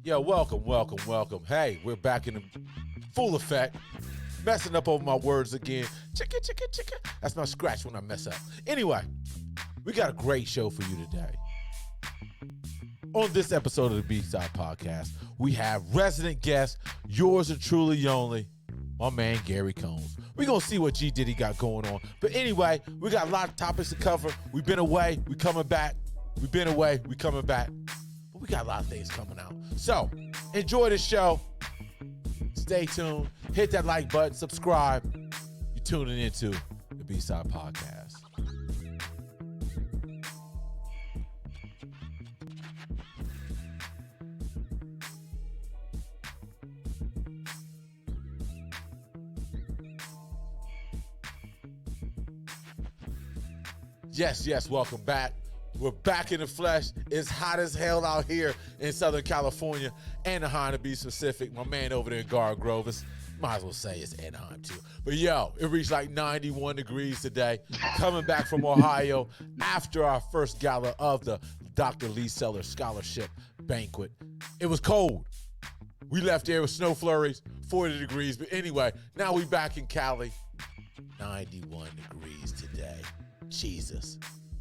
Yo, welcome. Hey, we're back in full effect. Messing up over my words again. Chicka. That's my scratch when I mess up. Anyway, we got a great show for you today. On this episode of the B-Side Podcast, we have resident guest, yours and truly only, my man Gary Combs. We're going to see what G Diddy got going on. But anyway, we got a lot of topics to cover. We've been away. We coming back. We've been away. We coming back. But we got a lot of things coming out. So, enjoy the show. Stay tuned. Hit that like button. Subscribe. You're tuning into the B-Side Podcast. Yes, welcome back. We're back in the flesh. It's hot as hell out here in Southern California, Anaheim to be specific. My man over there in Garden Grove, might as well say it's Anaheim too. But yo, it reached like 91 degrees today. Coming back from Ohio after our first gala of the Dr. Lee Sellers Scholarship Banquet. It was cold. We left there with snow flurries, 40 degrees. But anyway, now we back in Cali. 91 degrees today. Jesus,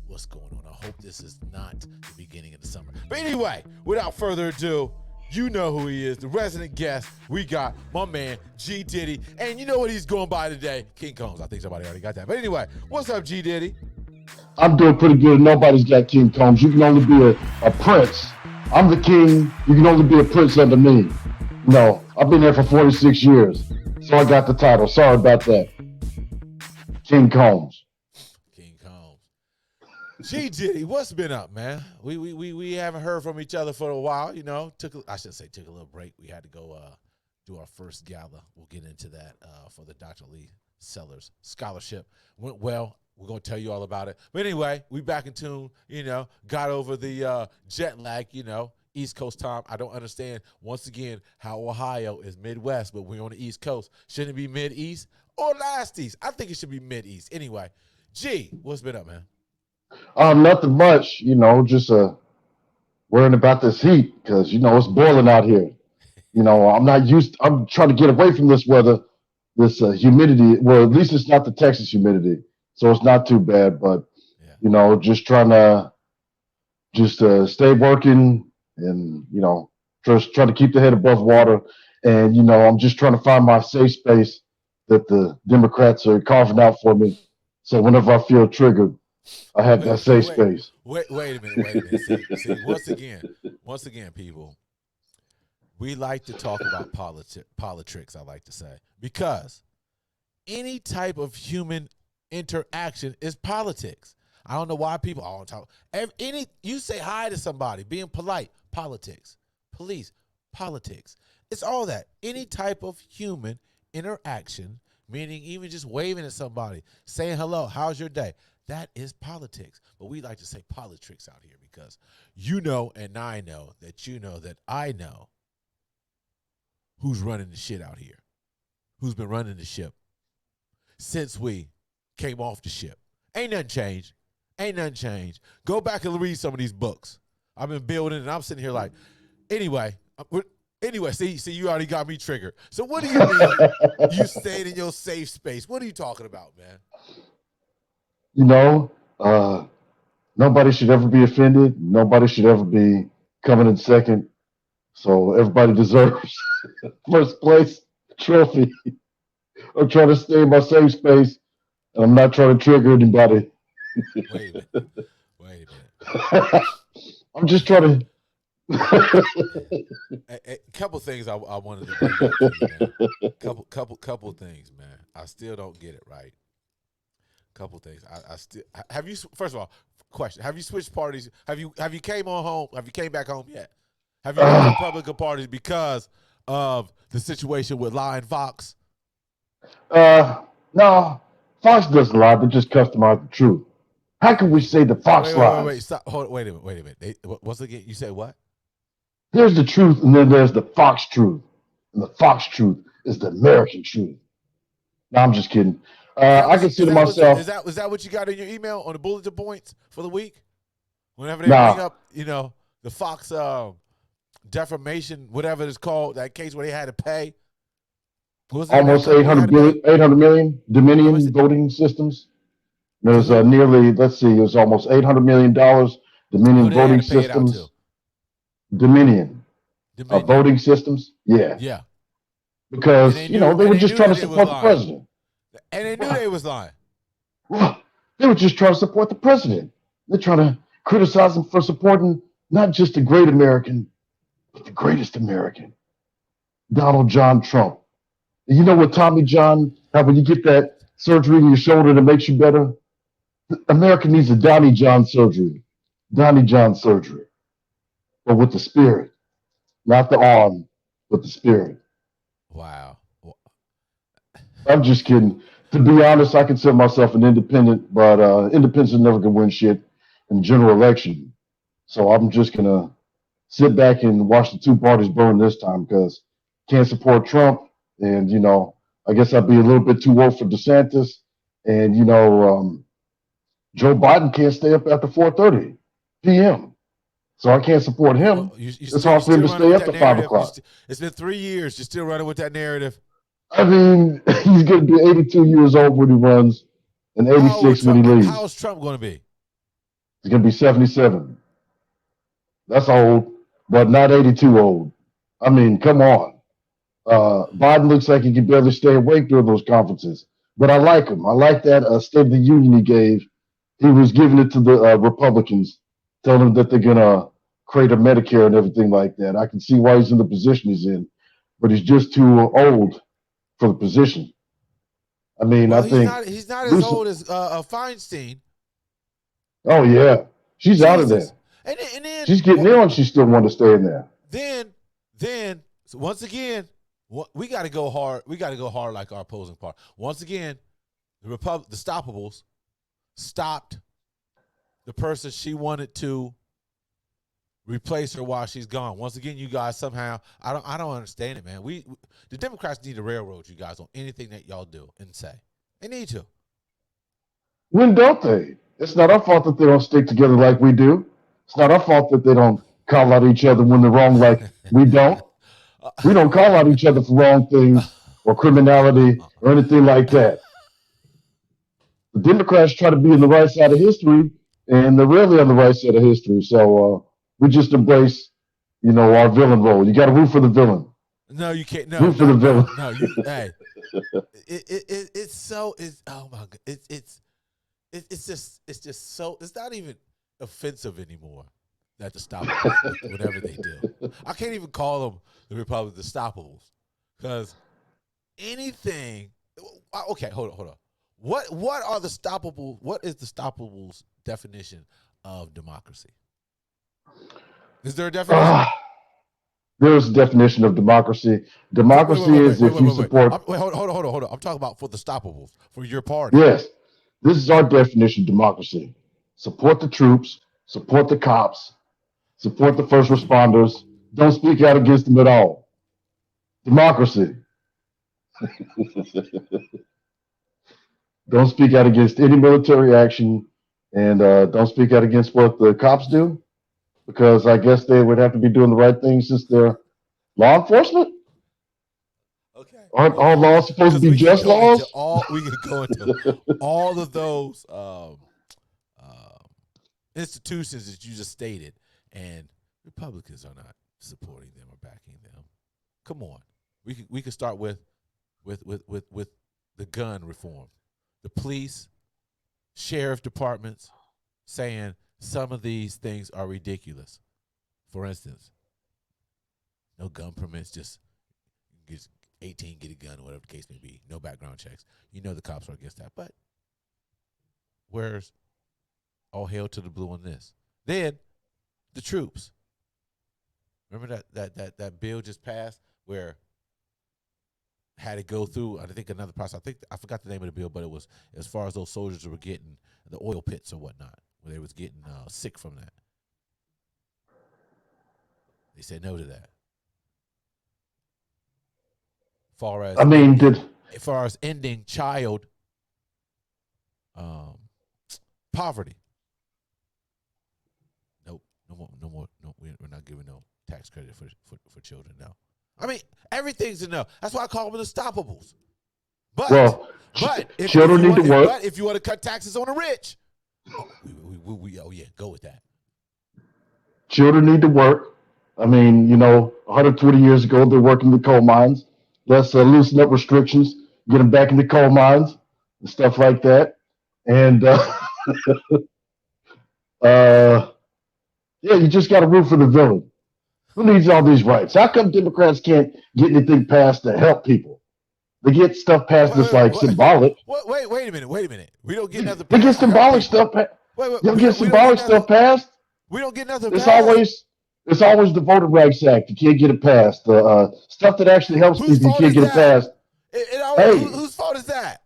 what's going on? I hope this is not the beginning of the summer. But anyway, without further ado, you know who he is, the resident guest. We got my man, G Diddy. And you know what he's going by today? King Combs. I think somebody already got that. But anyway, what's up, G Diddy? I'm doing pretty good. Nobody's got King Combs. You can only be a prince. I'm the king. You can only be a prince under me. No, I've been here for 46 years. So I got the title. Sorry about that. King Combs. G Diddy, what's been up, man? We haven't heard from each other for a while, you know. Took a little break. We had to go do our first gala. We'll get into that for the Dr. Lee Sellers Scholarship. Went well. We're going to tell you all about it. But anyway, we back in tune, you know, got over the jet lag, you know, East Coast time. I don't understand, once again, how Ohio is Midwest, but we're on the East Coast. Shouldn't it be Mid-East or last East? I think it should be Mid-East. Anyway, G, what's been up, man? Nothing much, you know, just worrying about this heat because, you know, it's boiling out here. You know, I'm trying to get away from this weather, this humidity. Well, at least it's not the Texas humidity, so it's not too bad. But, you know, just trying to stay working and, you know, just trying to keep the head above water. And, you know, I'm just trying to find my safe space that the Democrats are carving out for me. So whenever I feel triggered, I have that safe space. Wait a minute. See, once again, people, we like to talk about politics, I like to say, because any type of human interaction is politics. I don't know why people all talk. You say hi to somebody, being polite, politics. Police, politics. It's all that. Any type of human interaction, meaning even just waving at somebody, saying hello, how's your day? That is politics. But we like to say politics out here because you know and I know that you know that I know who's running the shit out here, who's been running the ship since we came off the ship. Ain't nothing changed. Go back and read some of these books. I've been building and I'm sitting here like, anyway, see, you already got me triggered. So what do you mean you stayed in your safe space? What are you talking about, man? You know, nobody should ever be offended. Nobody should ever be coming in second. So everybody deserves first place trophy. I'm trying to stay in my safe space, and I'm not trying to trigger anybody. Wait a minute. I'm just trying to. A couple things I wanted to bring up to you, man. Couple things, man. I still don't get it right. Couple things. I still have you. First of all, question: have you switched parties? Have you came on home? Have you came back home yet? Have you left Republican parties because of the situation with Lying Fox? No, Fox doesn't lie. They just customize the truth. How can we say the Fox lies? Wait, stop. Wait a minute. Once again, you said what? There's the truth, and then there's the Fox truth. And the Fox truth is the American truth. No, I'm just kidding. I consider myself. Is that what you got in your email on the bulletin points for the week? Whenever they bring up, you know, the Fox defamation, whatever it's called, that case where they had to pay. Almost 800 million Dominion voting systems. There's nearly, let's see, it was almost $800 million Dominion voting systems. Dominion. Voting systems. Yeah. Yeah. Because, they were just trying to support the president. And they knew they was lying. Well, they were just trying to support the president. They're trying to criticize him for supporting not just the great American, but the greatest American, Donald John Trump. And you know what, Tommy John, how when you get that surgery in your shoulder that makes you better? America needs a Donnie John surgery. Donnie John surgery. But with the spirit. Not the arm, but the spirit. Wow. I'm just kidding. To be honest, I consider myself an independent, but independents are never going to win shit in the general election. So I'm just going to sit back and watch the two parties burn this time because can't support Trump. And, I guess I'd be a little bit too old for DeSantis. And, Joe Biden can't stay up after 4:30 p.m. So I can't support him. It's hard for him to stay up to 5 o'clock. It's been 3 years. You're still running with that narrative. I mean, he's going to be 82 years old when he runs and 86 when he leaves. How is Trump going to be? He's going to be 77. That's old, but not 82 old. I mean, come on. Biden looks like he can barely stay awake during those conferences. But I like him. I like that State of the Union he gave. He was giving it to the Republicans, telling them that they're going to create a Medicare and everything like that. I can see why he's in the position he's in, but he's just too old for the position. I mean, I think he's not as old as Feinstein. Oh yeah, she's out of there. And then she's getting ill, and she still want to stay in there. Then so once again, we got to go hard. We got to go hard like our opposing party. Once again, the Stoppables stopped the person she wanted to replace her while she's gone. Once again, you guys somehow I don't understand it, man. The Democrats need to railroad you guys on anything that y'all do and say. They need to. When don't they? It's not our fault that they don't stick together like we do. It's not our fault that they don't call out each other when they're wrong like we don't. We don't call out each other for wrong things or criminality or anything like that. The Democrats try to be on the right side of history, and they're rarely on the right side of history. So we just embrace, our villain role. You got to root for the villain. No, you can't. No, root for the villain. No, hey, it's oh my god, it's just so it's not even offensive anymore that the Stoppables whatever they do. I can't even call them the Republicans the Stoppables because anything. Okay, hold on. What are the Stoppables? What is the Stoppables' definition of democracy? Is there a definition? There's a definition of democracy. Democracy is if you support. Wait, hold on. I'm talking about for the Stoppables, for your party. Yes, this is our definition of democracy. Support the troops, support the cops, support the first responders. Don't speak out against them at all. Democracy. Don't speak out against any military action, and don't speak out against what the cops do, because I guess they would have to be doing the right thing since they're law enforcement. Okay. Aren't all laws supposed to be just laws? We could go into all of those institutions that you just stated, and Republicans are not supporting them or backing them. Come on, we could start with the gun reform. The police, sheriff departments saying some of these things are ridiculous. For instance, no gun permits, just 18, get a gun, or whatever the case may be. No background checks. The cops are against that. But where's all hail to the blue on this? Then the troops. Remember that bill just passed where had to go through, I think, another process. I forgot the name of the bill, but it was as far as those soldiers were getting the oil pits or whatnot, where they was getting sick from that. They said no to that. As far as ending child poverty. Nope, no more. No, we're not giving no tax credit for children. No, I mean everything's a no. That's why I call them unstoppables. Well, children need to work. But if you want to cut taxes on the rich, go with that. Children need to work. I mean, 120 years ago, they're working in the coal mines. Let's loosen up restrictions, get them back in the coal mines and stuff like that. And yeah, you just got to root for the villain. Who needs all these rights? How come Democrats can't get anything passed to help people? They get stuff passed that's like symbolic. Wait a minute. We don't get nothing. They get symbolic stuff passed. They'll get symbolic stuff passed. We don't get nothing. It's always the Voting Rights Act. You can't get it passed. Stuff that actually helps people. You can't get it passed. Whose fault is that?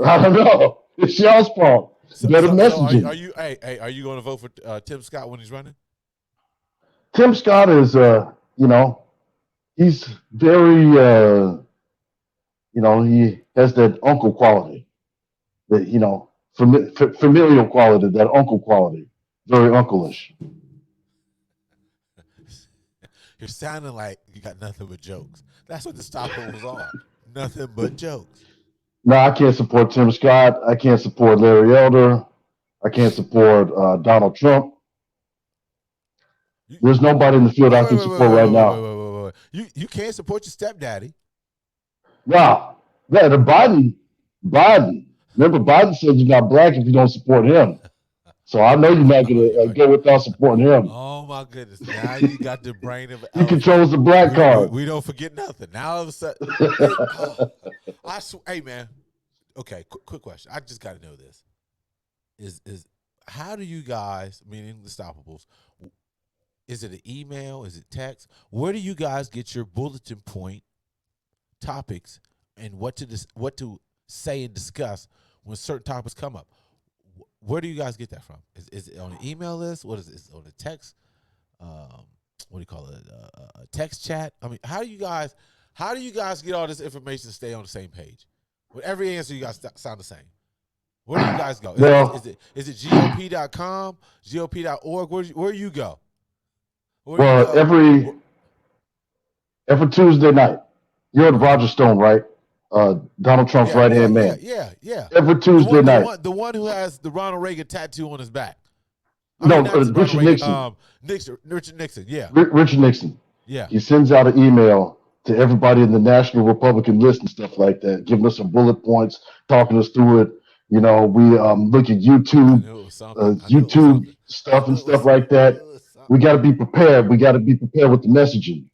I don't know. It's y'all's fault. Better messaging. Are you going to vote for Tim Scott when he's running? Tim Scott is, he's very, he has that uncle quality, that familial quality, that uncle quality, very uncleish. You're sounding like you got nothing but jokes. That's what the stopper was on. Nothing but jokes. No, I can't support Tim Scott. I can't support Larry Elder. I can't support Donald Trump. There's nobody in the field I can support right now. You can't support your stepdaddy. Nah, the Biden. Remember, Biden said you're not black if you don't support him. So I know you're not going to go without supporting him. Oh, my goodness. Now you got the brain of He controls the black card. We don't forget nothing. Now all of a sudden. Hey, man. Okay, quick question. I just got to know this. Is how do you guys, meaning the Stoppables, is it an email? Is it text? Where do you guys get your bulletin point topics and what to say and discuss when certain topics come up? Where do you guys get that from? Is it on an email list? What is it? Is it on a text? What do you call it? A text chat? I mean, how do you guys get all this information to stay on the same page? With every answer, you guys sound the same. Where do you guys go? Is it GOP.com, GOP.org? Where do you go? Every Tuesday night, you heard of Roger Stone, right? Donald Trump's right-hand man. Yeah. Every Tuesday night. The one who has the Ronald Reagan tattoo on his back. Richard Nixon. Richard Nixon, yeah. Richard Nixon. Yeah. He sends out an email to everybody in the National Republican list and stuff like that, giving us some bullet points, talking us through it. We look at YouTube stuff and stuff like that. We got to be prepared. We got to be prepared with the messaging.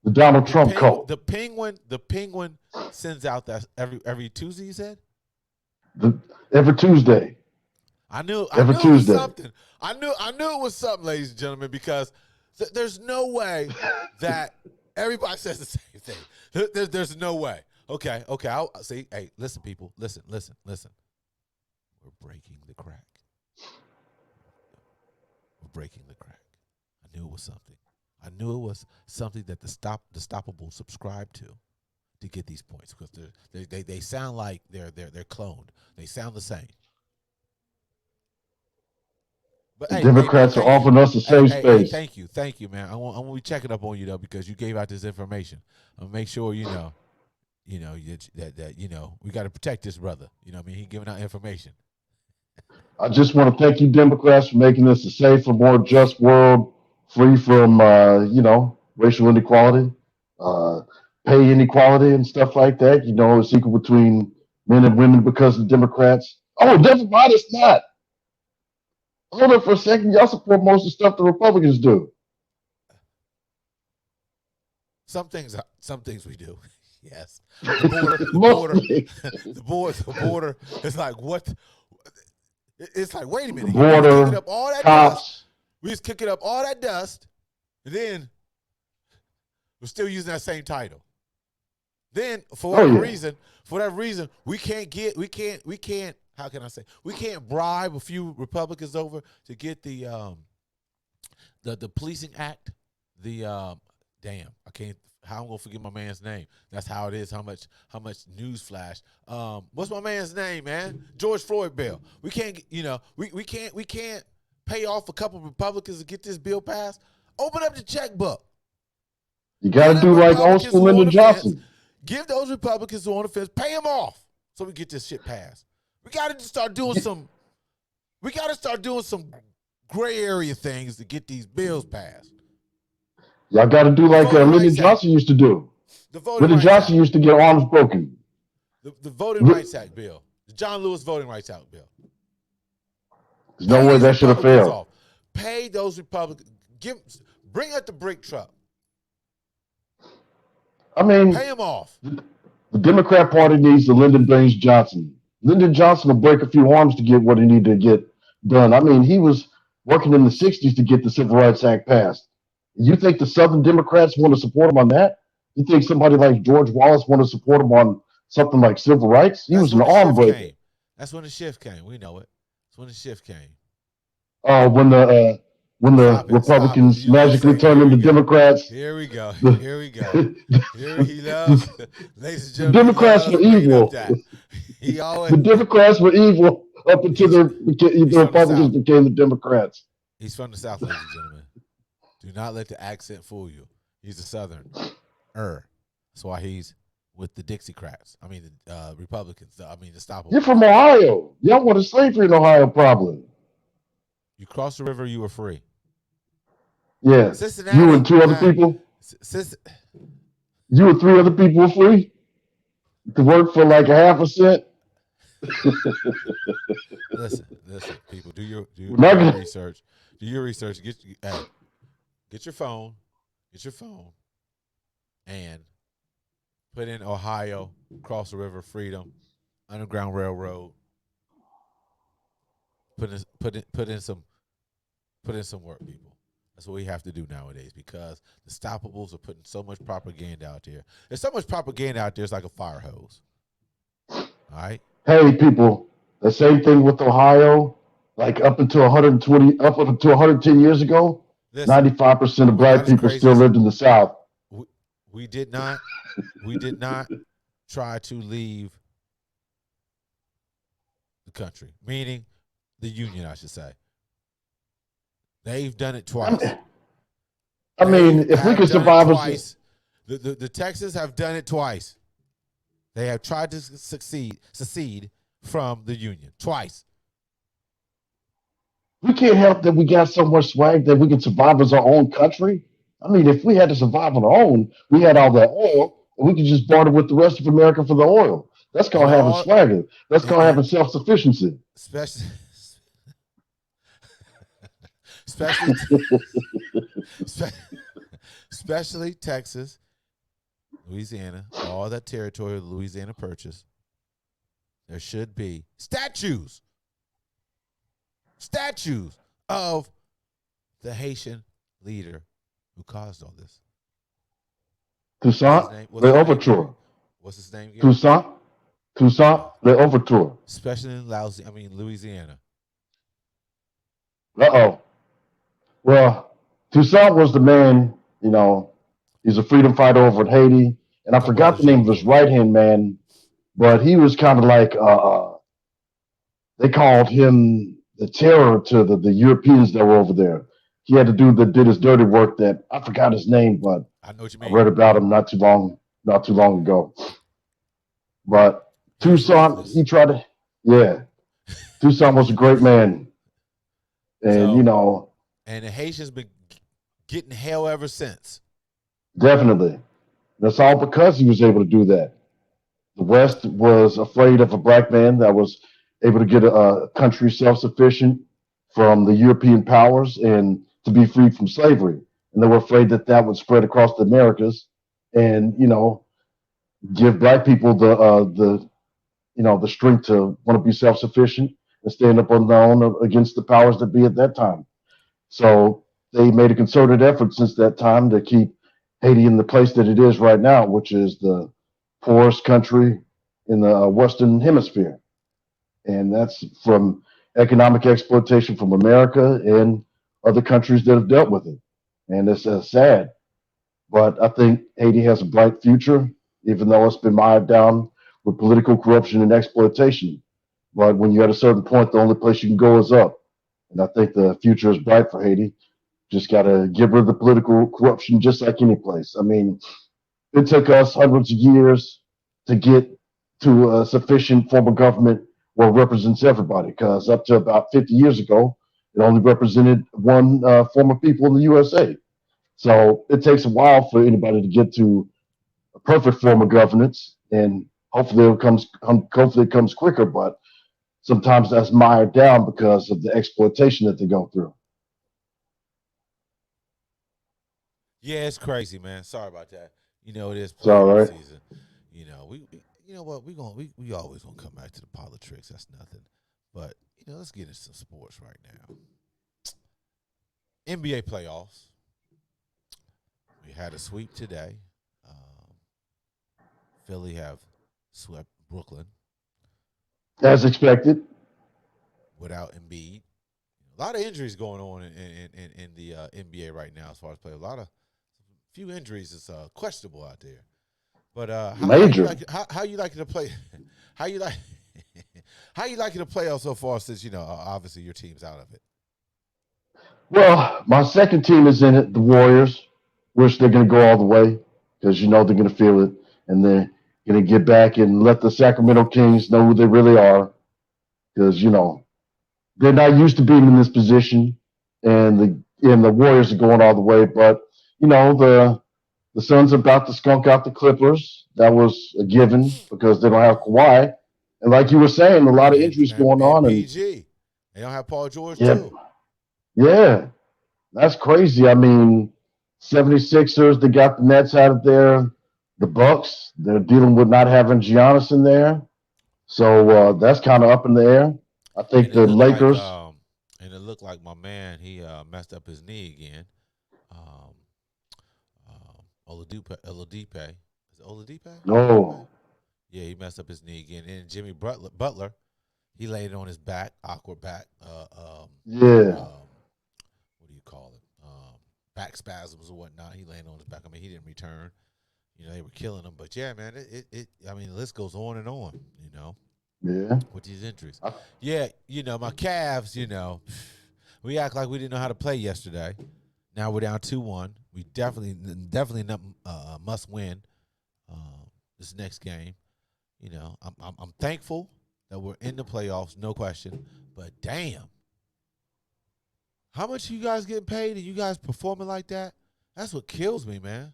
The Donald Trump cult. The Penguin sends out that every Tuesday. You said every Tuesday. I knew Tuesday. It was something. I knew it was something, ladies and gentlemen, because there's no way that everybody says the same thing. There's no way. Okay. I'll see. Hey, listen, people. Listen. We're breaking the crack. I knew it was something. I knew it was something that the Stoppable subscribe to get these points, because they sound like they're cloned. They sound the same. But Democrats are offering us a safe space. Thank you, man. I'm gonna be checking up on you though, because you gave out this information. I'll make sure that we got to protect this brother. He giving out information. I just want to thank you, Democrats, for making this a safer, more just world, free from racial inequality, pay inequality, and stuff like that. It's equal between men and women because of Democrats. Oh, never mind, it's not. Hold on for a second. Y'all support most of the stuff the Republicans do. Some things we do. Yes. The border is like what? It's like, wait a minute. Border, kicking up all that cops. Dust. We just kicking up all that dust, and then we're still using that same title. Then for whatever reason, we can't. How can I say? We can't bribe a few Republicans over to get the policing act. I can't. How I'm gonna forget my man's name? That's how it is. How much news flash? What's my man's name, man? George Floyd bill. We can't. We can't pay off a couple of Republicans to get this bill passed. Open up the checkbook. You got to do like old school Lyndon Johnson. Give those Republicans who are on the fence, pay them off so we get this shit passed. We got to start doing some. We got to start doing some gray area things to get these bills passed. Y'all got to do like Lyndon Johnson used to do. Lyndon Johnson used to get arms broken. The Voting Rights Act bill, the John Lewis Voting Rights Act bill. There's no way that should have failed. Pay those Republicans. Bring out the brick truck. I mean, pay him off. The Democrat Party needs the Lyndon Baines Johnson. Lyndon Johnson will break a few arms to get what he needed to get done. I mean, he was working in the 60s to get the Civil Rights Act passed. You think the Southern Democrats want to support him on that? You think somebody like George Wallace want to support him on something like civil rights? He was an arm breaker. That's when the shift came. We know it. That's when the shift came. Oh, when the Republicans magically turned into Democrats. Here we go. Here we go. Here he loves. Ladies and gentlemen, the Democrats were evil. He always, the Democrats were evil up until the Republicans became the Democrats. He's from the South, ladies and gentlemen. Do not let the accent fool you. He's a Southern. That's why he's with the Dixiecrats. I mean, the Republicans. I mean, the Stop. You're from Ohio. Y'all wanted slavery in Ohio, probably. You crossed the river, you were free. Yeah. Cincinnati, you and 2 other people? You and 3 other people were free? To work for like a half a cent? Listen, people. Do your research. Do your research. Get your phone. And put in Ohio, cross the river, freedom, Underground Railroad. Put in some work, people. That's what we have to do nowadays because the Stoppables are putting so much propaganda out there. There's so much propaganda out there, it's like a fire hose. All right? Hey, people, the same thing with Ohio, like up until 110 years ago, 95% of black people still lived in the South. We did not try to leave the country, meaning the Union, I should say. They've done it twice. I mean, if we could survive twice, the Texans have done it twice. They have tried to secede from the Union twice. We can't help that we got so much swag that we can survive as our own country. I mean, if we had to survive on our own, we had all that oil, and we could just barter with the rest of America for the oil. That's called having swagger. That's called having self-sufficiency. Especially Texas, Louisiana, all that territory of Louisiana Purchase. There should be statues of the Haitian leader who caused all this. Toussaint Louverture. What's his name again? Toussaint Louverture. Especially in Louisiana. Well, Toussaint was the man, he's a freedom fighter over in Haiti. And I forgot the name of his right-hand man, but he was kind of like, they called him the terror to the Europeans that were over there. He had to did his dirty work that, I forgot his name, but I know what you mean. I read about him not too long ago. But Toussaint, Toussaint was a great man. And, And the Haitians been getting hell ever since. Definitely. That's all because he was able to do that. The West was afraid of a black man that was able to get a country self-sufficient from the European powers and to be free from slavery. And they were afraid that would spread across the Americas and, give black people the strength to want to be self-sufficient and stand up on their own against the powers that be at that time. So they made a concerted effort since that time to keep Haiti in the place that it is right now, which is the poorest country in the Western Hemisphere. And that's from economic exploitation from America and other countries that have dealt with it. And it's sad. But I think Haiti has a bright future, even though it's been mired down with political corruption and exploitation. But when you're at a certain point, the only place you can go is up. And I think the future is bright for Haiti, Just got to get rid of the political corruption, just like any place. I mean, it took us hundreds of years to get to a sufficient form of government where it represents everybody. Because up to about 50 years ago, it only represented one form of people in the USA. So it takes a while for anybody to get to a perfect form of governance, and hopefully it comes quicker. But sometimes that's mired down because of the exploitation that they go through. Yeah, it's crazy, man. Sorry about that. It is It's all playoff right. season. You know what, we always gonna come back to the politics. That's nothing. But let's get into some sports right now. NBA playoffs. We had a sweep today. Um, Philly have swept Brooklyn As expected. without Embiid. A lot of injuries going on in the NBA right now as far as players. Few injuries is questionable out there. But how you Major. like how you liking to play? How you like how you liking to play out so far? Since obviously your team's out of it. Well, my second team is in it, the Warriors, which they're going to go all the way because they're going to feel it, and they're going to get back and let the Sacramento Kings know who they really are because they're not used to being in this position, and the Warriors are going all the way. But the Suns are about to skunk out the Clippers. That was a given because they don't have Kawhi, and like you were saying, a lot of injuries going And on, and PG. They don't have Paul George yeah, too. yeah, that's crazy. I mean, 76ers, they got the Nets out of there. The Bucks, they're dealing with not having Giannis in there. So that's kind of up in the air. I think And it the looked like Lakers, my man he messed up his knee again. Um, Oladipo. Is it Oladipo? oh, Yeah, he messed up his knee again. And Jimmy Butler, he laid it on his back, awkward back. yeah, What do you call it? Back spasms or whatnot. He landed on his back. I mean, he didn't return. They were killing him. But yeah, man, I mean, the list goes on and on. yeah. With these injuries. I, Yeah, my Cavs. We act like we didn't know how to play yesterday. Now we're down 2-1. We definitely must win this next game. I'm thankful that we're in the playoffs, no question. But damn, how much you guys getting paid and you guys performing like that? That's what kills me, man.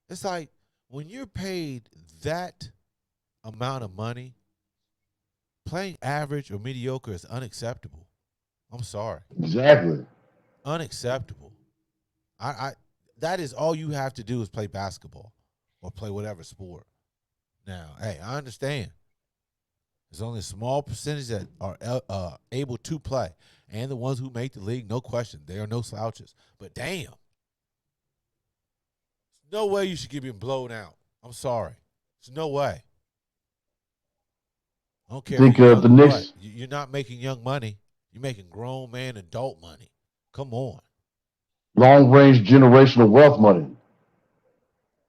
It's like when you're paid that amount of money, playing average or mediocre is unacceptable. I'm sorry, exactly. unacceptable. I that is all you have to do is play basketball or play whatever sport. Now, hey, I understand. There's only a small percentage that are able to play, and the ones who make the league, no question, they are no slouches. But damn, there's no way you should get being blown out. I'm sorry, there's no way. I don't care if Think you're young the or what. Knicks, You're not making young money. You're making grown man adult money. Come on. long range generational wealth money.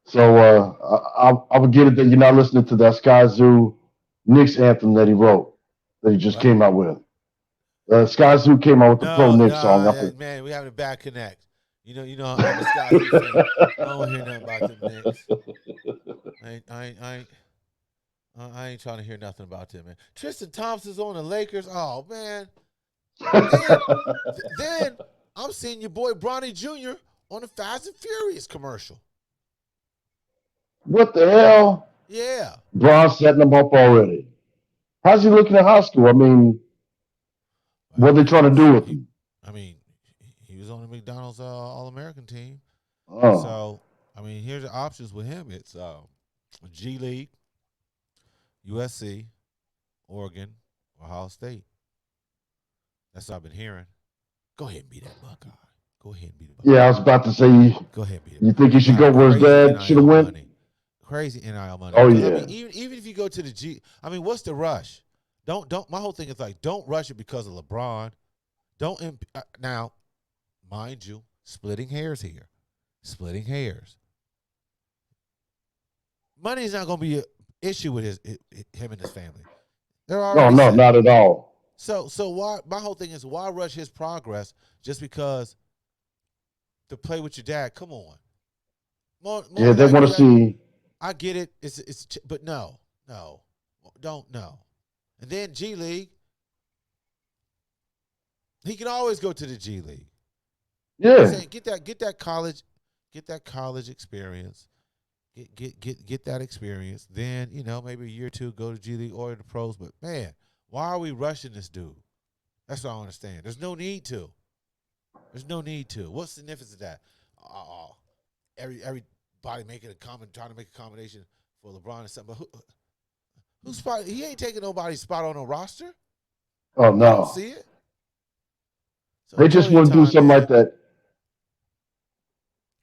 So I would get it that you're not listening to that Sky Zoo Knicks anthem that he wrote, that he just What? came out with. Sky Zoo came out with the Pro No, Knicks song. no, man, we having a bad connect. I'm a Sky Zoo fan. I don't hear nothing about them Knicks. I ain't trying to hear nothing about them, man. Tristan Thompson's on the Lakers. Oh man. Then, then I'm seeing your boy Bronny Jr. on the Fast and Furious commercial. What the hell? Yeah. Braun setting him up already. How's he looking at high school? I mean, what are they trying to do with him? I mean, he was on the McDonald's All American team. Oh, So, I mean, here's the options with him. It's G League, USC, Oregon, Ohio State. That's what I've been hearing. Go ahead and be that Buckeye. Go ahead and be the Buckeye. yeah, I was about to say, Go ahead and be the you Buckeye. think he should go where his dad should have went? Crazy NIL money. Oh, 'Cause, yeah. I mean, even if you go to the I mean, what's the rush? Don't. My whole thing is like, don't rush it because of LeBron. Don't now, mind you, splitting hairs here, splitting hairs. Money is not going to be an issue with him and his family. They're No, already no, set. not at all. So why? My whole thing is why rush his progress just because to play with your dad. Come on. More Yeah, they likely want to that see. I get it. But no, don't no. And then G League, he can always go to the G League. I'm Yeah, saying get that college experience. Get that experience. Then maybe a year or two go to G League or the pros. But man, why are we rushing this dude? That's what I don't understand. There's no need to. There's no need to. What's the significance of that? Everybody making trying to make a combination for LeBron and something. But who's spot? He ain't taking nobody's spot on a roster. oh I don't no, see it. So they enjoy just your want to do time, something man. like that.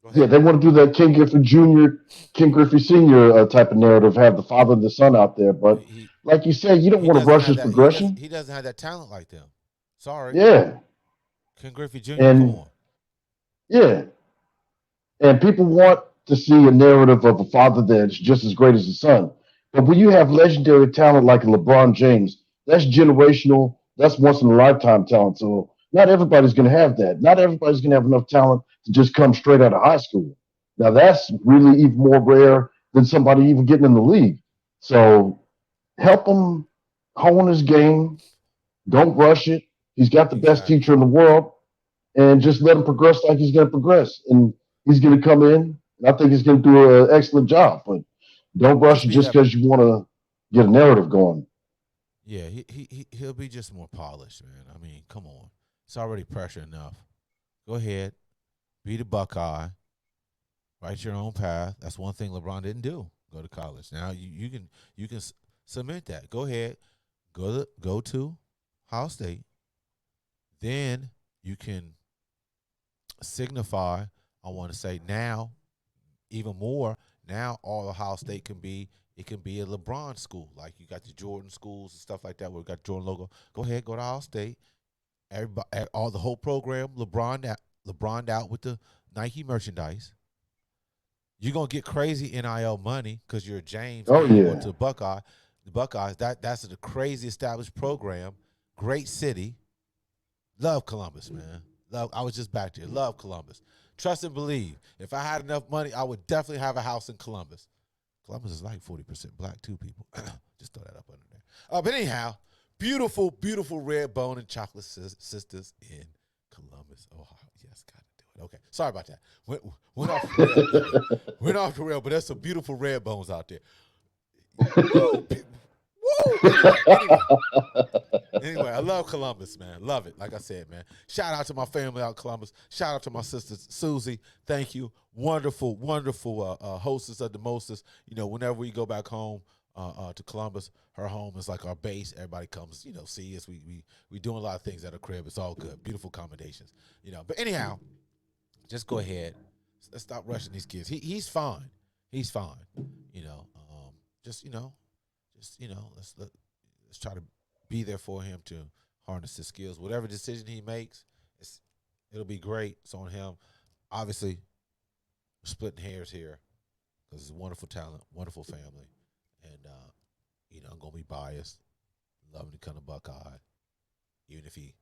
Go Yeah, ahead. they want to do that King Griffey Jr., King Griffey Sr. Type of narrative, have the father and the son out there. But He like you said, you don't he want to doesn't rush have his that. progression. He doesn't have that talent like them. Sorry, Yeah, Ken Griffey Jr. Come and on. yeah, and people want to see a narrative of a father that's just as great as the son. But when you have legendary talent like LeBron James, that's generational. That's once in a lifetime talent. So not everybody's going to have that. Not everybody's going to have enough talent to just come straight out of high school. Now that's really even more rare than somebody even getting in the league. So help him hone his game. Don't rush it. He's got the best teacher Exactly. in the world, and just let him progress like he's going to progress. And he's going to come in, and I think he's going to do an excellent job. But don't rush Just it be just that. because you want to get a narrative going. Yeah, he'll be just more polished, man. I mean, come on. It's already pressure enough. Go ahead, be the Buckeye, write your own path. That's one thing LeBron didn't do. Go to college. Now you can cement that. Go ahead, go to Ohio State. Then you can signify. I want to say now even more. Now all Ohio State can be. It can be a LeBron school, like you got the Jordan schools and stuff like that, where we got Jordan logo. Go ahead, go to Ohio State. Everybody, all the whole program, LeBron out with the Nike merchandise. You're gonna get crazy NIL money because you're a James Oh and you're going yeah, to the Buckeye. The Buckeyes, that's a crazy established program. Great city. Love Columbus, man. Love. I was just back there. Love Columbus. Trust and believe. If I had enough money, I would definitely have a house in Columbus. Columbus is like 40% black too, people. Just throw that up under there. But anyhow, beautiful, beautiful red bone and chocolate sisters in Columbus, Ohio. Yes, gotta do it. Okay, sorry about that. Went off the rail, didn't we? Went off the rail, but there's some beautiful red bones out there. Woo! Woo! Anyway, I love Columbus, man. Love it. Like I said, man. Shout out to my family out in Columbus. Shout out to my sister Susie. Thank you. Wonderful, wonderful hostess of the mostest. Whenever we go back home to Columbus, her home is like our base. Everybody comes, see us. We doing a lot of things at her crib. It's all good. Beautiful accommodations. But anyhow, just go ahead. Let's stop rushing these kids. He's fine. He's fine. Just let's try to be there for him to harness his skills. Whatever decision he makes, it'll be great. It's on him. Obviously, we're splitting hairs here because he's a wonderful talent, wonderful family, and I'm gonna be biased, loving to come to Buckeye, even if he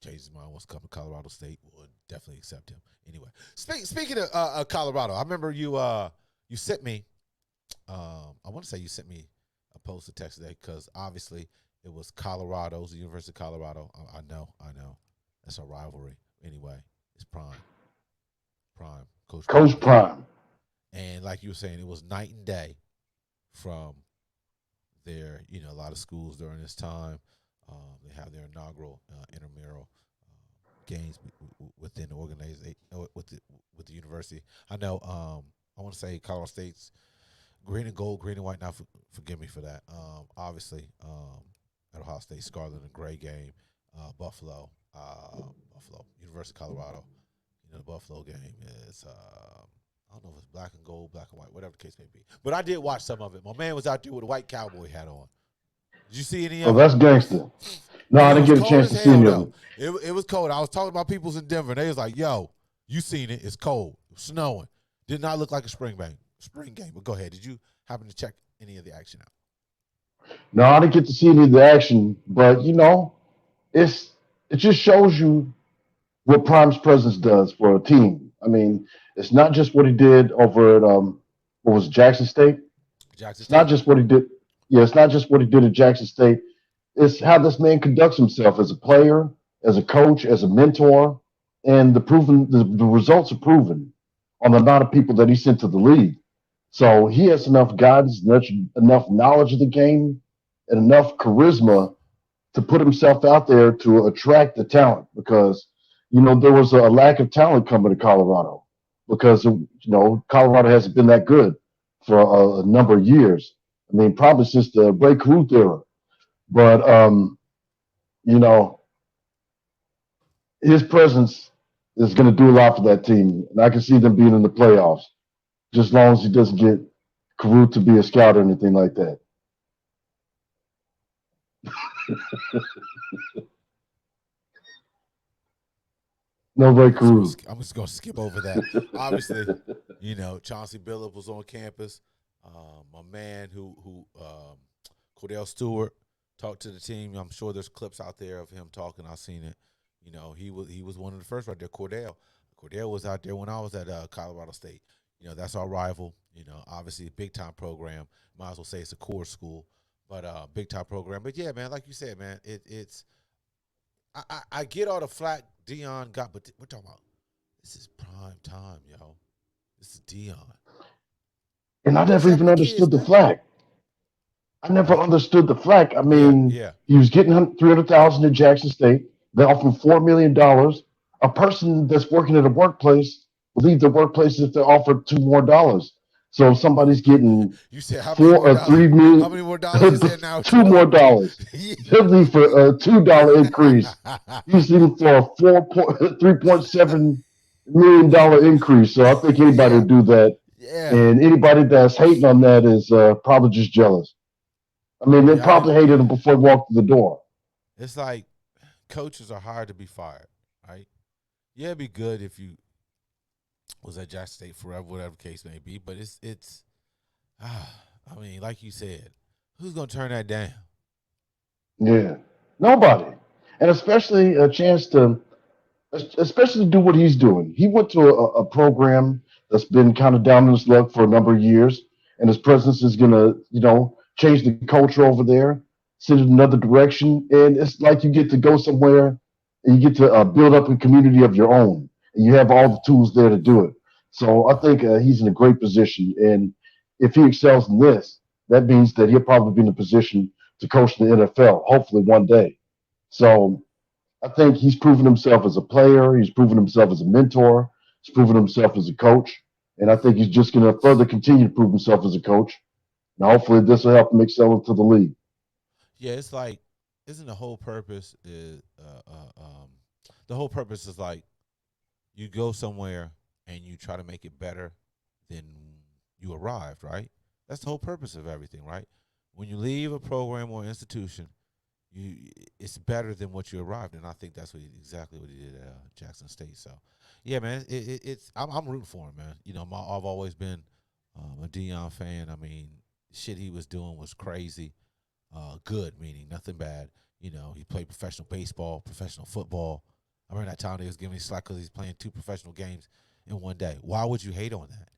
changes his mind, wants to come to Colorado State, we'll definitely accept him. Anyway, speaking of Colorado, I remember you sent me. I want to say you sent me a post to text today because obviously it was Colorado's, the University of Colorado. I know. That's a rivalry. Anyway, it's Prime, Coach Prime Coach here. Prime. And like you were saying, it was night and day from their, a lot of schools during this time. They have their inaugural intramural games within the organization, with the university. I know. I want to say Colorado State's green and gold, green and white. Now, forgive me for that. Obviously, at Ohio State, Scarlet and Gray game, Buffalo, University of Colorado. The Buffalo game is I don't know if it's black and gold, black and white, whatever the case may be. But I did watch some of it. My man was out there with a white cowboy hat on. Did you see any Oh, of it? that's gangster. No, I It didn't was get a cold chance as to see hell any of though. it. It was cold. I was talking about people's in Denver, and they was like, "Yo, you seen it? It's cold, it was snowing. Did not look like a spring game." But go ahead. Did you happen to check any of the action out? No, I didn't get to see any of the action, but it just shows you what Prime's presence does for a team. I mean, it's not just what he did over at what was it, Jackson State. Jackson It's not State. just what he did. Yeah, it's not just what he did at Jackson State. It's how this man conducts himself as a player, as a coach, as a mentor, and the results are proven on the amount of people that he sent to the league. So he has enough guidance, enough knowledge of the game, and enough charisma to put himself out there to attract the talent because there was a lack of talent coming to Colorado because Colorado hasn't been that good for a number of years. I mean, probably since the Ray Caruth era. But you know, his presence is going to do a lot for that team, and I can see them being in the playoffs, just as long as he doesn't get Caruth to be a scout or anything like that. No Ray Caruth. I'm just gonna skip over that. Obviously, Chauncey Billups was on campus. My man Cordell Stewart talked to the team. I'm sure there's clips out there of him talking. I've seen it. He was one of the first right there. Cordell was out there when I was at Colorado State. That's our rival. Obviously big time program. Might as well say it's a core school, but big time program. But yeah, man, like you said, man, it's I get all the flack Dion got, but we're talking about this is prime time, yo. This is Dion. And I Coach never got even the kids, understood the man. flag. I never understood the flag. I Yeah, mean, yeah, he was getting 300,000 at Jackson State. They offered him $4 million. A person that's working at a workplace will leave the workplace if they're offered $2 more. So if somebody's getting You said how many four more or dollars? three How million, many more dollars you said now? two more dollars. Yeah. They'll leave for a $2 increase. He's leaving for a $3.7 million increase. So I think anybody Yeah, would do that. yeah, And anybody that's hating on that is probably just jealous. I mean, they yeah. I didn't. probably hated him before he walked through the door. It's like coaches are hired to be fired, right? Yeah, it'd be good if you was at Jackson State forever, whatever the case may be. But it's. I mean, like you said, who's gonna turn that down? Yeah, nobody, and especially a chance to, especially do what he's doing. He went to a program that's been kind of down in his luck for a number of years, and his presence is gonna, change the culture over there, send it another direction, and it's like you get to go somewhere and you get to build up a community of your own, and you have all Yeah, the tools there to do it. So I yeah. think he's in a great position, and if he excels in this, that means that he'll probably be in a position to coach the NFL, hopefully one day. So I think he's proven himself as a player. He's proven himself as a mentor. He's proven himself as a coach. And I think he's just going to further continue to prove himself as a coach. And hopefully this will help him excel into the league. Yeah, it's like, isn't the whole purpose is the whole purpose is like you go somewhere and you try to make it better than you arrived, right? That's the whole purpose of everything, right? When you leave a program or institution, you it's better than what you arrived, and I think that's exactly what he did at Jackson State. So, yeah, man, it's I'm rooting for him, man. I've always been a Dion fan. I mean, shit he was doing was crazy. Good meaning nothing bad. He played professional baseball, professional football. I remember that time they was giving me slack because he's playing two professional games in one day. Why would you hate on that?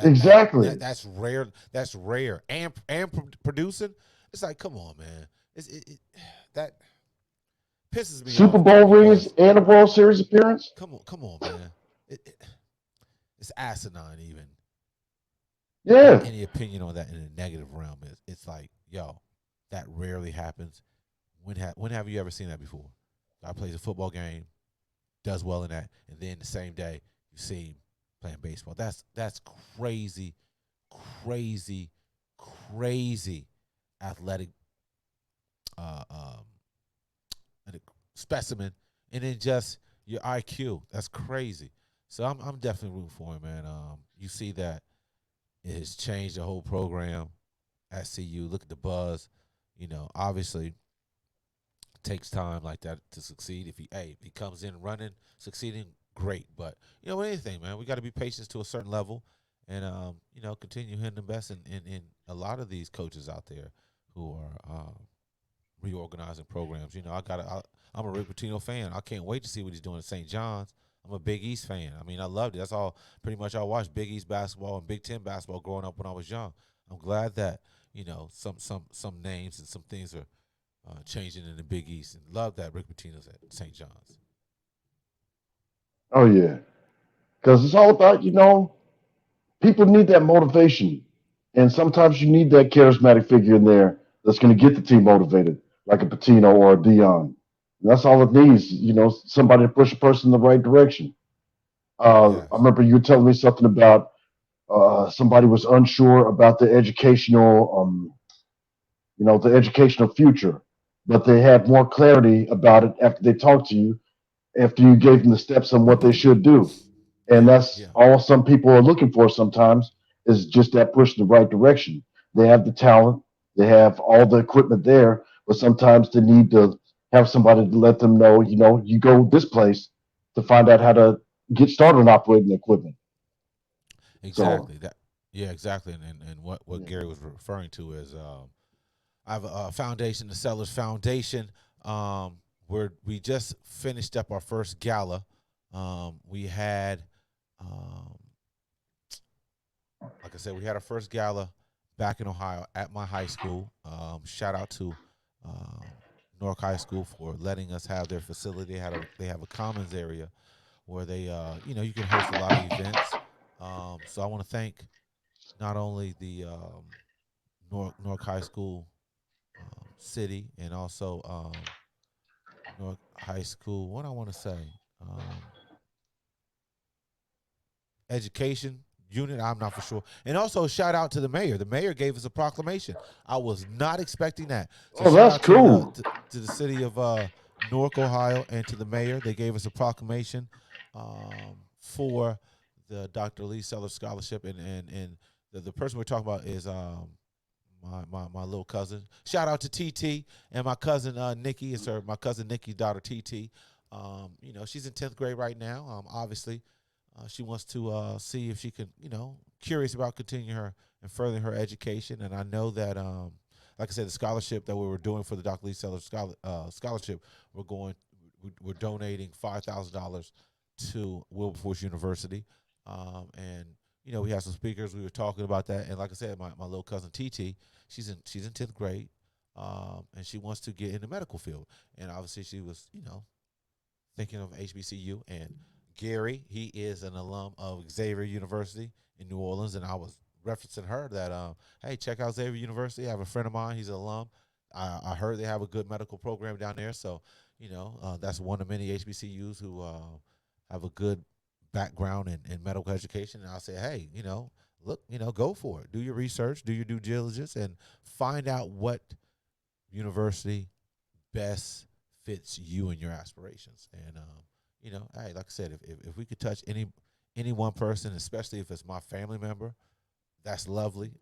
Exactly. That's rare. That's rare. And producing, it's like, come on, man. That pisses me Super off, man. Bowl rings Because and a World Series appearance. come on, man. It's asinine. Even Yeah. any opinion on that in a negative realm is it's like, yo, that rarely happens. When have you ever seen that before? Guy plays a football game, does well in that, and then the same day you see him playing baseball. That's crazy, crazy, crazy athletic uh, um, specimen, and then just your IQ. That's crazy. So I'm definitely rooting for him, man. You see that it has changed the whole program at CU. Look at the buzz. Obviously it takes time like that to succeed. If he comes in running, succeeding, great. But with anything, man, we got to be patient to a certain level, and continue hitting the best. In a lot of these coaches out there who are reorganizing programs. I'm a Rick Pitino fan. I can't wait to see what he's doing at St. John's. I'm a Big East fan. I mean, I loved it. That's all pretty much I watched Big East basketball and Big Ten basketball growing up when I was young. I'm glad that some names and some things are changing in the Big East, and love that Rick Pitino's at St. John's. Oh yeah, because it's all about people need that motivation, and sometimes you need that charismatic figure in there that's going to get the team motivated, like a Patino or a Dion. And that's all it needs. Somebody to push a person in the right direction. I Yes. remember you were telling me something about somebody was unsure about the educational future, but they had more clarity about it after they talked to you, after you gave them the steps on what they should do. And Yeah. that's Yeah. all some people are looking for sometimes is just that push in the right direction. They have the talent, they have all the equipment there, but sometimes they need to have somebody to let them know, you go this place to find out how to get started on operating the equipment. So, Exactly. That. Yeah. Exactly. And what yeah. Gary was referring to is I have a foundation, the Sellers Foundation. Where we just finished up our first gala. We had, um, like I said, we had our first gala back in Ohio at my high school. Shout out to um, Newark High School for letting us have their facility. They have a commons area where you can host a lot of events. So I want to thank not only the Newark High School city and also Newark High School. What I want to say, um, education unit. I'm not for sure. And also shout out to the mayor. The mayor gave us a proclamation. I was not expecting that. So Oh, shout that's out to the cool. to the city of Newark, Ohio, and to the mayor. They gave us a proclamation for the Dr. Lee Sellers Scholarship, and the person we're talking about is my little cousin. Shout out to TT and my cousin Nikki. It's my cousin Nikki's daughter TT. She's in 10th grade right now. Obviously, she wants to see if she can, curious about continuing her and furthering her education. And I know that, like I said, the scholarship that we were doing for the Dr. Lee Sellers scholarship, we're donating $5,000 to Wilberforce University, and we have some speakers. We were talking about that, and like I said, my little cousin TT, she's in 10th grade, and she wants to get in the medical field, and obviously she was thinking of HBCU. And Gary, he is an alum of Xavier University in New Orleans, and I was referencing her that hey, check out Xavier University. I have a friend of mine, he's an alum. I heard they have a good medical program down there, so that's one of many HBCUs who have a good background in medical education. And I'll say, hey, look, go for it. Do your research, do your due diligence, and find out what university best fits you and your aspirations. And hey, like I said, if we could touch any one person, especially if it's my family member, that's lovely.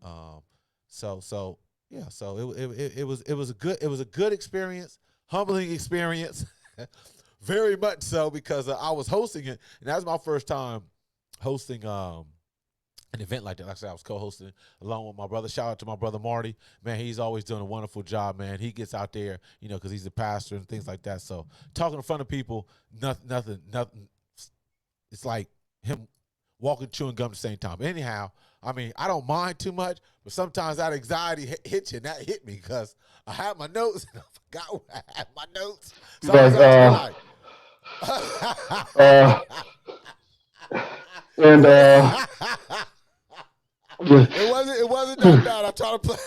So yeah, so it was a good experience, humbling experience, very much so, because I was hosting it, and that was my first time hosting an event like that. Like I said, I was co-hosting along with my brother. Shout out to my brother Marty. Man, he's always doing a wonderful job, man. He gets out there, because he's a pastor and things like that. So talking in front of people, nothing. It's like him walking, chewing gum at the same time. Anyhow, I mean, I don't mind too much, but sometimes that anxiety hits you, and that hit me because I had my notes and I forgot where I had my notes. So I was Like, out there like, uh, and it wasn't that bad. I tried to play.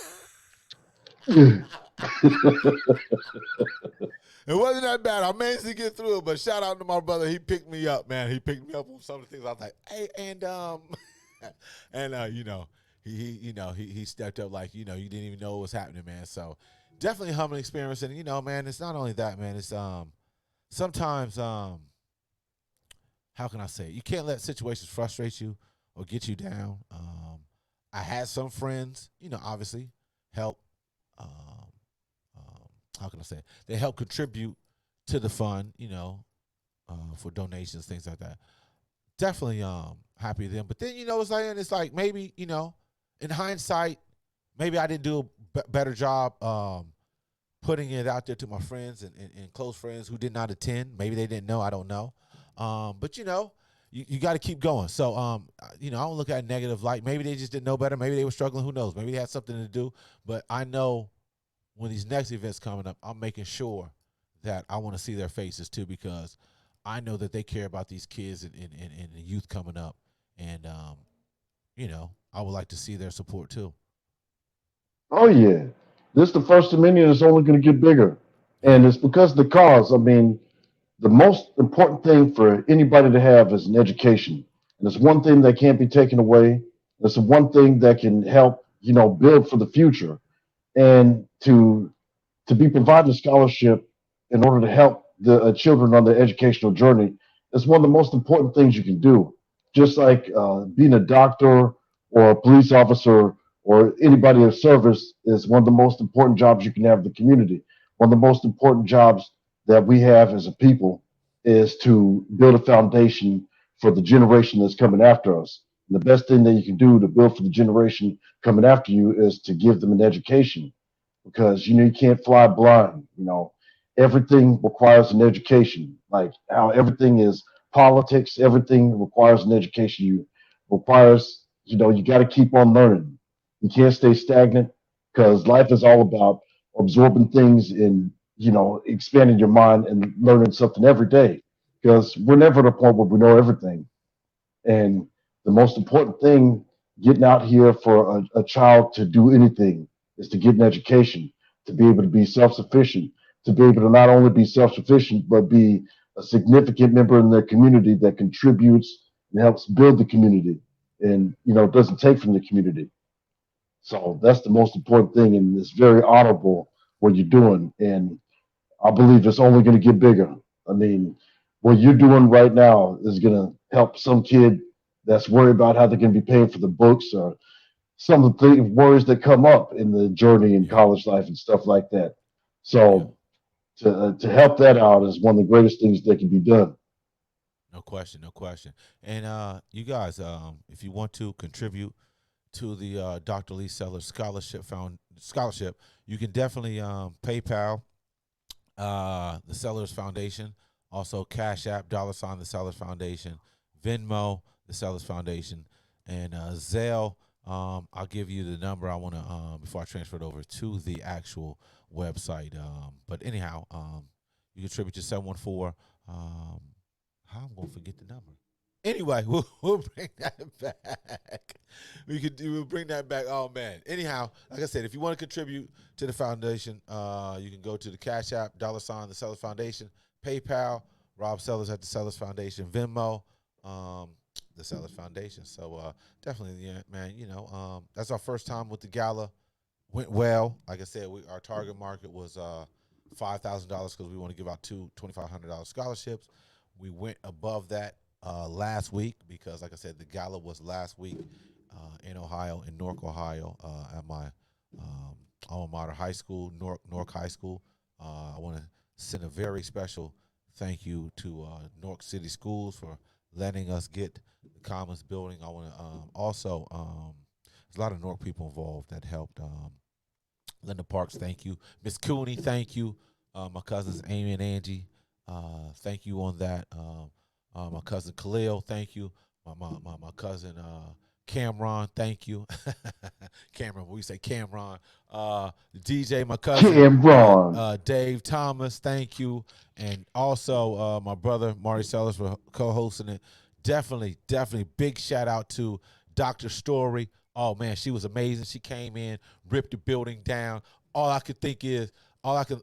It wasn't that bad. I managed to get through it, but shout out to my brother. He picked me up, man. He picked me up on some of the things. I was like, hey, and and he stepped up like you didn't even know what was happening, man. So definitely a humbling experience, and man, it's not only that, man. It's sometimes how can I say it? You can't let situations frustrate you or get you down. I had some friends, obviously help. Um, how can I say it? They help contribute to the fund, for donations, things like that. Definitely happy with them. But then it's like maybe in hindsight, maybe I didn't do a better job putting it out there to my friends and close friends who did not attend. Maybe they didn't know. I don't know. But you got to keep going. So I don't look at negative light. Maybe they just didn't know better. Maybe they were struggling. Who knows? Maybe they had something to do. But I know when these next events coming up, I'm making sure that I want to see their faces too, because I know that they care about these kids and the youth coming up, and I would like to see their support too. Oh yeah, this the First Dominion is only going to get bigger, Yeah, and it's because of the cause. I mean, the most important thing for anybody to have is an education, and it's one thing that can't be taken away. It's the one thing that can help build for the future, and to be providing a scholarship in order to help the children on their educational journey is one of the most important things you can do. Just like being a doctor or a police officer or anybody of service is one of the most important jobs you can have in the community. One of the most important jobs that we have as a people is to build a foundation for the generation that's coming after us. And the best thing that you can do to build for the generation coming after you is to give them an education, because you can't fly blind. Everything requires an education. Like how everything is politics, everything requires an education. You requires you got to keep on learning. You can't stay stagnant, because life is all about absorbing things and expanding your mind and learning something every day. Because we're never at a point where we know everything. And the most important thing getting out here for a child to do anything is to get an education, to be able to be self sufficient, to be able to not only be self sufficient, but be a significant member in their community that contributes and helps build the community and, doesn't take from the community. So that's the most important thing. And it's very honorable what you're doing. And I believe it's only going to get bigger. I mean, what you're doing right now is going to help some kid that's worried about how they're going to be paying for the books, or some of the worries that come up in the journey in yeah, college life and stuff like that. yeah. So to help that out is one of the greatest things that can be done. No question, no question. And you guys, if you want to contribute to the Dr. Lee Sellers Scholarship, you can definitely PayPal the Sellers Foundation, also Cash App $ the Sellers Foundation, Venmo the Sellers Foundation, and Zelle. I'll give you the number I want to before I transfer it over to the actual website. But anyhow, you contribute to 714. How I'm gonna forget the number? Anyway, we'll bring that back. We'll bring that back. Oh man. Anyhow, like I said, if you want to contribute to the foundation, you can go to the Cash App $ the Sellers Foundation, PayPal, Rob Sellers at the Sellers Foundation, Venmo, the Sellers Foundation. So definitely, yeah, man. That's our first time with the gala. Went well. Like I said, our target market was $5,000 because we want to give out two $2,500 scholarships. We went above that last week because, like I said, the gala was last week in Ohio, in Newark, Ohio, at my alma mater high school, Newark High School. I want to send a very special thank you to Newark City Schools for letting us get the Commons building. I want to also, there's a lot of Newark people involved that helped. Linda Parks, thank you. Miss Cooney, thank you. My cousins Amy and Angie, thank you on that. My cousin Khalil, thank you. My cousin Cameron, thank you. Cameron, we say Cameron. DJ, my cousin Cameron. Dave Thomas, thank you. And also my brother Marty Sellers for co-hosting it. Definitely big shout out to Dr. Story. Oh man, she was amazing. She came in, ripped the building down. All I could think is, all I could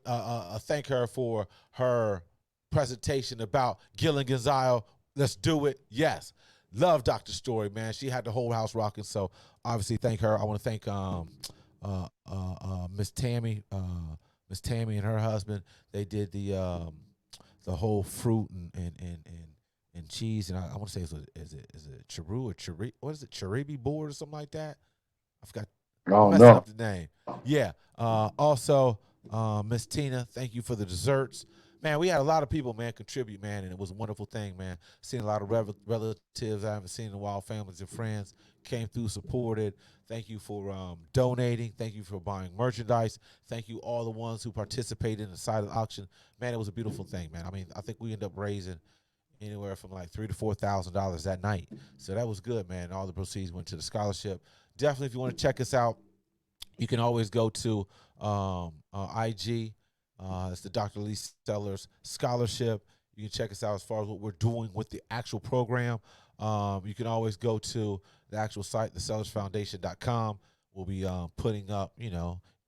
thank her for her presentation about Gillen Gonzalo. Let's do it. Yes. Love Dr. Story, man. She had the whole house rocking. So obviously thank her. I want to thank Miss Tammy. Miss Tammy and her husband. They did the whole fruit and cheese. And I want to say is it Chiru or Chiri? What is it? Chiribi board or something like that? I forgot. I'm Oh messing no. up the name. Yeah. Also, Miss Tina, thank you for the desserts. Man, we had a lot of people, man, contribute, man, and it was a wonderful thing, man. Seen a lot of relatives I haven't seen in a while, families and friends came through, supported. Thank you for donating. Thank you for buying merchandise. Thank you all the ones who participated in the side of the auction. Man, it was a beautiful thing, man. I mean, I think we ended up raising anywhere from like $3,000 to $4,000 that night. So that was good, man. All the proceeds went to the scholarship. Definitely, if you want to check us out, you can always go to IG. It's the Dr. Lee Sellers Scholarship. You can check us out as far as what we're doing with the actual program. You can always go to the actual site, thesellersfoundation.com. We'll be putting up,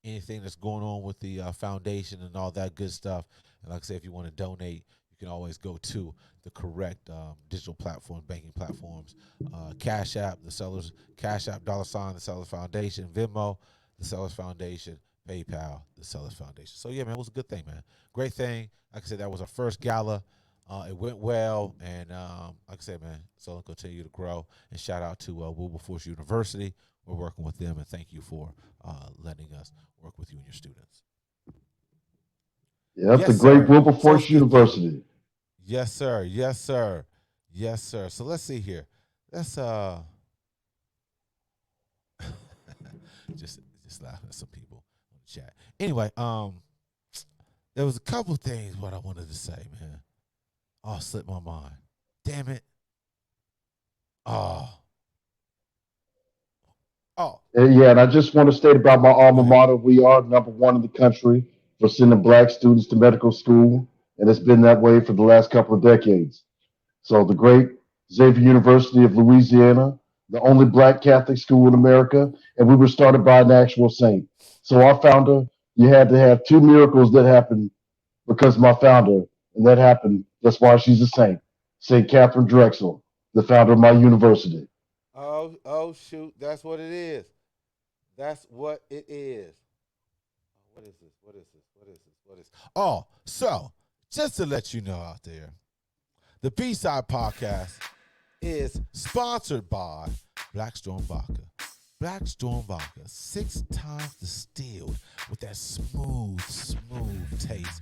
anything that's going on with the foundation and all that good stuff. And like I say, if you want to donate, you can always go to the correct digital platform, banking platforms. Cash App, the Sellers, Cash App, $, the Sellers Foundation, Venmo, the Sellers Foundation, PayPal, the Sellers Foundation. So, yeah, man, it was a good thing, man. Great thing. Like I said, that was our first gala. It went well, and like I said, man, so it'll continue to grow. And shout out to Wilberforce University. We're working with them, and thank you for letting us work with you and your students. Yep, Yes, the great sir. So Wilberforce it's good thing. University. Yes, sir. Yes, sir. Yes, sir. So let's see here. Let's just laughing at some people on the chat. Anyway, there was a couple things what I wanted to say, man. Oh, slipped my mind. Damn it. Oh. Yeah, and I just want to state about my Go alma ahead. mater. We are #1 in the country for sending black students to medical school, and it's been that way for the last couple of decades. So the great Xavier University of Louisiana, the only black Catholic school in America, and we were started by an actual saint. So our founder, you had to have two miracles that happened because of my founder, and that happened. That's why she's a saint. Saint Catherine Drexel, the founder of my university. Oh, shoot. That's what it is. That's what it is. What is this? What is this? What is this? What is Oh, so just to let you know out there, the B-Side Podcast is sponsored by Black Storm Vodka. Black Storm Vodka, 6 times distilled with that smooth taste.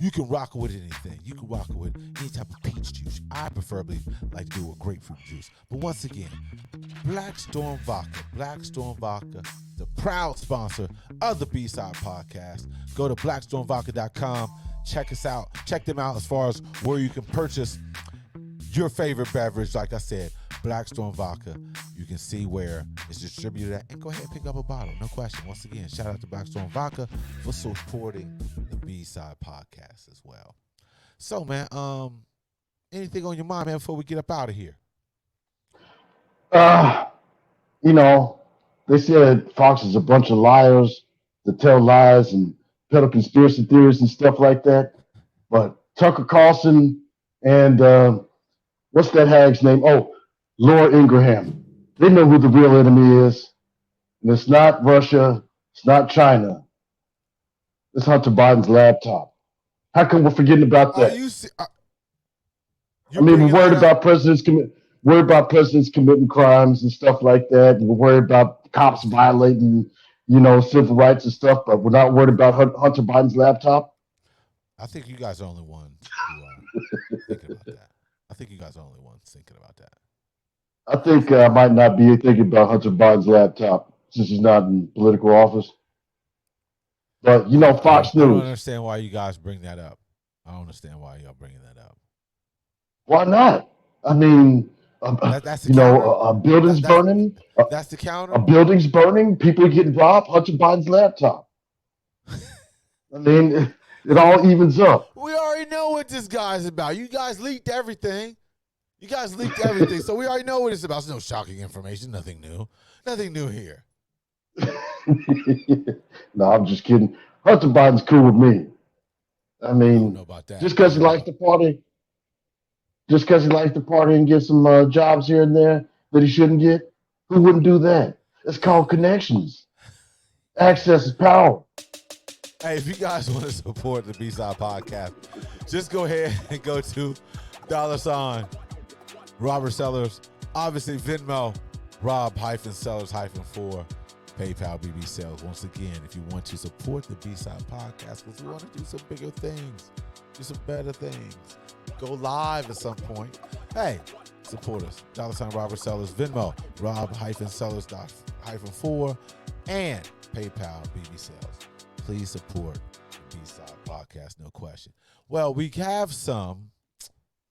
You can rock it with anything. You can rock it with any type of peach juice. I preferably like to do with grapefruit juice. But once again, Black Storm Vodka. Black Storm Vodka, the proud sponsor of the B-Side Podcast. Go to blackstormvodka.com. Check us out. Check them out as far as where you can purchase your favorite beverage. Like I said, Black Storm Vodka. You can see where it's distributed at, and go ahead and pick up a bottle. No question. Once again, shout out to Black Storm Vodka for supporting the B-Side Podcast as well. So, man, anything on your mind, man, before we get up out of here? Uh, you know, they said Fox is a bunch of liars that tell lies and peddle conspiracy theories and stuff like that. But Tucker Carlson and what's that hag's name? Oh, Laura Ingraham. They know who the real enemy is. And it's not Russia. It's not China. It's Hunter Biden's laptop. How come we're forgetting about Are that? you I mean, bringing we're worried that up? about presidents committing crimes and stuff like that. And we're worried about cops violating, civil rights and stuff. But we're not worried about Hunter Biden's laptop. I think you guys are the only ones who are thinking about that. I think you guys are the only ones thinking about that. I think I might not be thinking about Hunter Biden's laptop since he's not in political office. But Fox I don't News. understand why you guys bring that up. I don't understand why y'all bringing that up. Why not? I mean, That's the counter. buildings burning. That's the counter. A building's burning. People are getting robbed. Hunter Biden's laptop. I mean, it all evens up. We already know what this guy's about. You guys leaked everything. So we already know what it's about. There's no shocking information. Nothing new. Nothing new here. No, I'm just kidding. Hunter Biden's cool with me. I I don't mean, know about that. just because he likes to party, and get some jobs here and there that he shouldn't get, who wouldn't do that? It's called connections. Access is power. Hey, if you guys want to support the B-Side Podcast, just go ahead and go to $ Robert Sellers, obviously Venmo, Rob-Sellers-4, PayPal, BB Sales. Once again, if you want to support the B-Side Podcast, because we want to do some bigger things, do some better things, go live at some point. Hey, support us. $ Robert Sellers, Venmo, Rob-Sellers-4, and PayPal, BB Sales. Please support the B-Side Podcast, no question. Well, we have some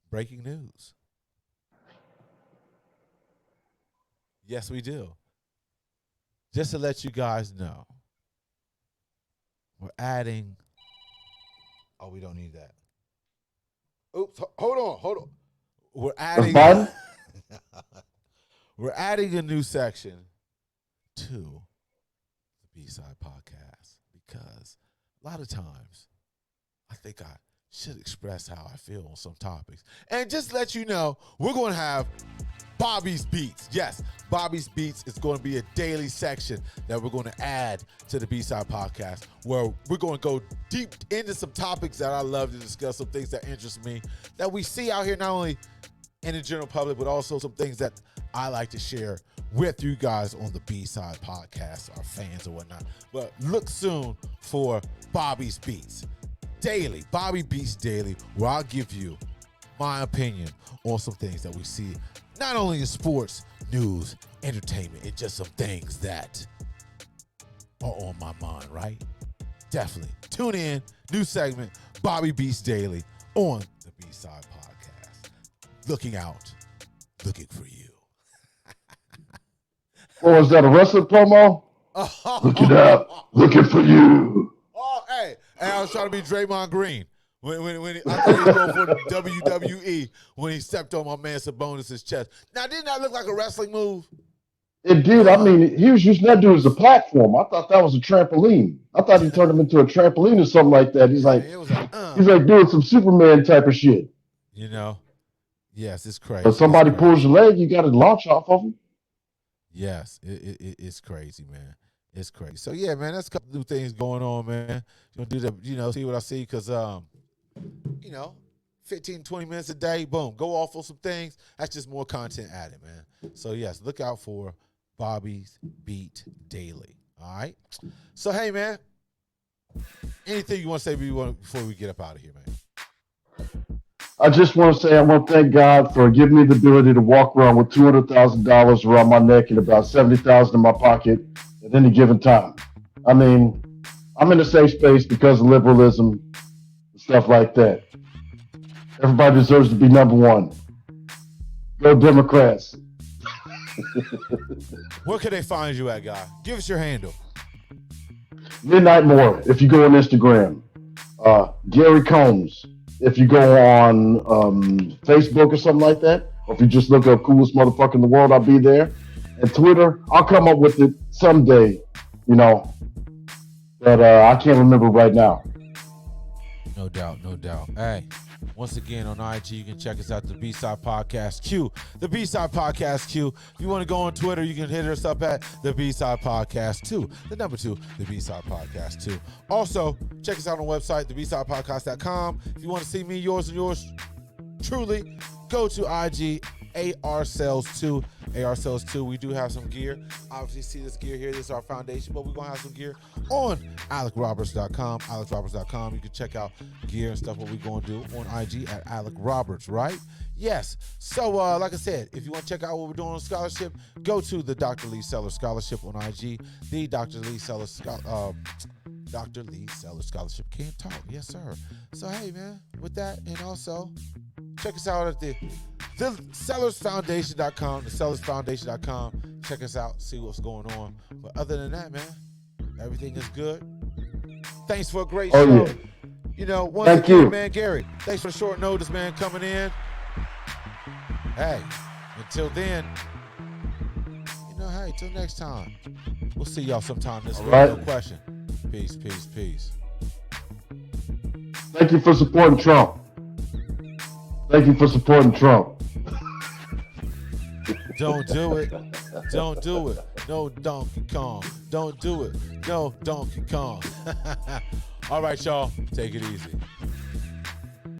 breaking news. Yes, we do. Just to let you guys know, we're adding. Oh, we don't need that. Oops, hold on. We're adding. We're adding a new section to the B-Side Podcast because a lot of times I think I should express how I feel on some topics. And just let you know, we're going to have Bobby's Beats. Yes, Bobby's Beats is going to be a daily section that we're going to add to the B-Side Podcast where we're going to go deep into some topics that I love to discuss, some things that interest me, that we see out here not only in the general public, but also some things that I like to share with you guys on the B-Side Podcast, our fans or whatnot. But look soon for Bobby's Beats Daily, Bobby Beats Daily, where I'll give you my opinion on some things that we see, not only in sports, news, entertainment, and just some things that are on my mind, right? Definitely. Tune in, new segment, Bobby Beats Daily on the B-Side Podcast. Looking out, looking for you. Or is that a wrestling promo? Looking out, looking for you. Oh, hey, I was trying to be Draymond Green. When I thought he was going for the WWE when he stepped on my man Sabonis' chest. Now, didn't that look like a wrestling move? It did. I mean, he was using that dude as a platform. I thought that was a trampoline. I thought he turned him into a trampoline or something like that. He's like doing some Superman type of shit. You know? Yes, it's crazy. If somebody pulls your leg, you got to launch off of him. Yes, it's crazy, man. It's crazy. So, yeah, man, that's a couple new things going on, man. You want to do the, see what I see? Because, 15, 20 minutes a day, boom, go off on some things. That's just more content added, man. So, yes, look out for Bobby's Beat Daily. All right? So, hey, man, anything you want to say before we get up out of here, man? I just want to say I want to thank God for giving me the ability to walk around with $200,000 around my neck and about $70,000 in my pocket at any given time. I mean, I'm in a safe space because of liberalism and stuff like that. Everybody deserves to be number one. Go Democrats. Where can they find you at, guy? Give us your handle. Midnight More, if you go on Instagram. Gary Combs, if you go on Facebook or something like that. Or if you just look up coolest motherfucker in the world, I'll be there. And Twitter, I'll come up with it someday, but I can't remember right now. No doubt. Hey, once again on IG, you can check us out, the B-Side Podcast Q. The B-Side Podcast Q. If you want to go on Twitter, you can hit us up at the B-Side Podcast 2. The number 2, the B-Side Podcast 2. Also, check us out on the website, theBsidepodcast.com. If you want to see me, yours, and yours truly, go to IG, AR Sales 2. AR Sales 2. We do have some gear. Obviously, see this gear here. This is our foundation, but we're going to have some gear on AlecRoberts.com. AlecRoberts.com. You can check out gear and stuff, what we're going to do on IG at Alec Roberts, right? Yes. So, like I said, if you want to check out what we're doing on scholarship, go to the Dr. Lee Sellers Scholarship on IG. The Dr. Lee Sellers Dr. Lee Sellers Scholarship. Can't talk. Yes, sir. So, hey, man, with that, and also check us out at the SellersFoundation.com, theSellersFoundation.com. Check us out, see what's going on. But other than that, man, everything is good. Thanks for a great show. Yeah. Once Thank again, you. man, Gary, thanks for the short notice, man, coming in. Hey, until then, hey, till next time. We'll see y'all sometime this week. Right. No question. Peace, peace, peace. Thank you for supporting Trump. Thank you for supporting Trump. Don't do it. Don't do it. No Donkey Kong. Don't do it. No Donkey Kong. All right, y'all. Take it easy.